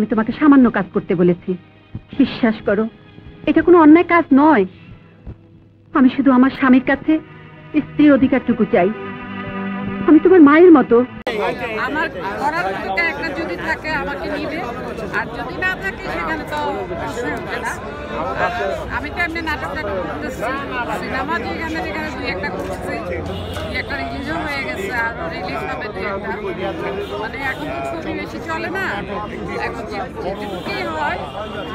আমি তোমাকে সামান্য কাজ করতে বলেছি, বিশ্বাস করো এটা কোনো অন্যায় কাজ নয়। আমি শুধু আমার স্বামীর কাছে স্ত্রীর অধিকারটুকু চাই। আমি তোমার মায়ের মতো। আমার করার থেকে একটা যদি থাকে আমাকে নিবে, আর যদি না থাকে সেখানে তো প্রশ্ন উঠে না। আমি তো এমনি নাটক করতেছি, সিনেমা যেখানে যেখানে দুই একটা করতেছি, দুই একটা রিলিজও হয়ে গেছে, আর রিলিজ হবে দুই একটা। মানে এখন তো ছবি বেশি চলে না, এখন যেটুকুই হয়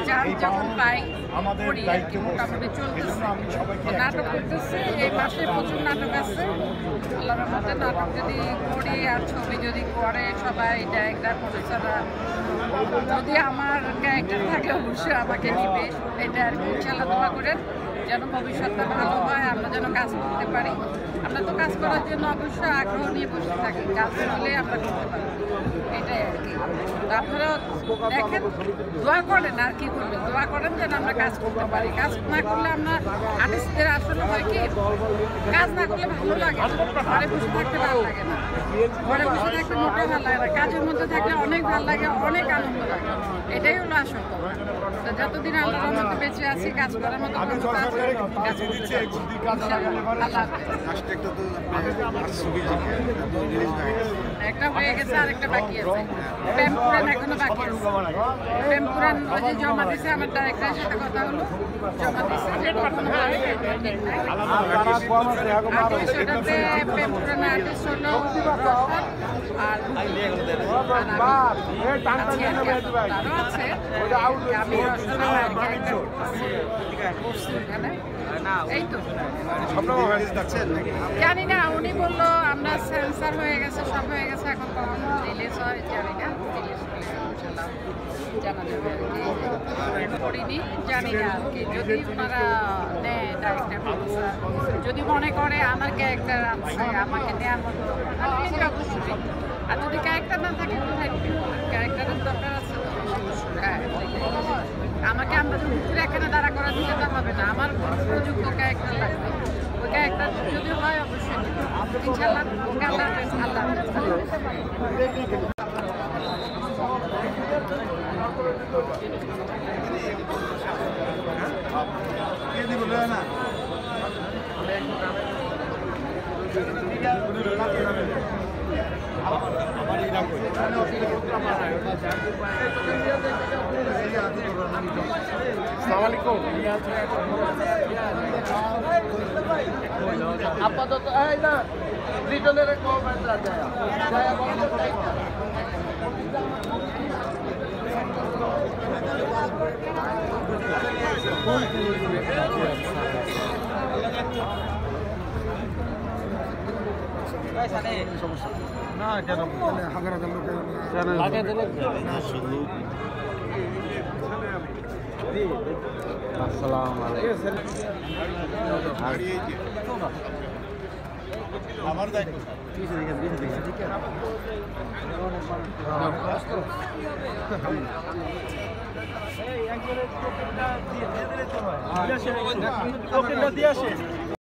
যার যখন পাই করি আর কি, মোটামুটি চলতেছে। নাটক করতেছে, এই মাসে প্রচুর নাটক আছে। আল্লাহর রহমতে নাটক যদি করি আর ছবি যদি করে সবাই ডাইরেক্টর প্রডিউসাররা, যদি আমার ক্যারেক্টার থাকে অবশ্যই আমাকে নিবে। এটা আর কি ইনশাআল্লাহ দোয়া করেন যেন ভবিষ্যৎটা ভালো হয়, আমরা যেন কাজ করতে পারি। আমরা তো কাজ করার জন্য অবশ্যই আগ্রহ নিয়ে বসে থাকি, কাজ হলে আমরা করতে পারি, এটাই আর কি। তো আপনারা দেখেন, দোয়া করেন, আর কি করবেন, দোয়া করেন যেন আমরা কাজ করতে পারি। কাজ না করলে আমরা আর্টিস্টদের আসলে হয় কি, কাজ না করলে ভালো লাগে না, ঘরে বসে থাকতে ভালো লাগে না, ঘরে বসে থাকতে মোটেও ভালো লাগে না। কাজের মধ্যে থাকলে অনেক ভালো লাগে, অনেক আনন্দ লাগে, এটাই হলো আসল কথা। তো যতদিন আল্লাহর মধ্যে বেঁচে আছি, কাজ করার মতো একটা হয়ে গেছে, আরেকটা বাকি আছে। প্রেমপুরান এখনো বাকি আছে। প্রেমপুরান ওই যে জমা দিছে, আমার ডাইরেক্টরের সাথে কথা হলো, জমা দিছে যে কখনো হয় সেটাতে প্রেমপুরান আর্টিস্ট হলো আর আছে। আমি এই তো জানি না, উনি বললো আমরা সেন্সার হয়ে গেছে, সব হয়ে গেছে, এখন কখন রিলিজ হয় জানি না। রিলিজ হলে ইনশাআল্লাহ জানা যাবে আর কি, করিনি জানি না আর কি। যদি ওনারা নেয় ডাইরেক্টর, যদি মনে করে আমার ক্যারেক্টার আছে আমাকে নেওয়ার মতো, অবশ্যই। আর যদি ক্যারেক্টার না থাকে, ক্যারেক্টারের দরকার আছে আমাকে, আমরা তো এখানে দাঁড়া করা দিতে তো হবে না, আমার উপযুক্ত ক্যারেক্টার লাগবে। ওই ক্যারেক্টার যদি হয় অবশ্যই ইনশাআল্লাহ। আপাতত না লিটলের না কেন হাজার হাজার লোক আসসালামু আলাইকুম। আমার দায়িত্ব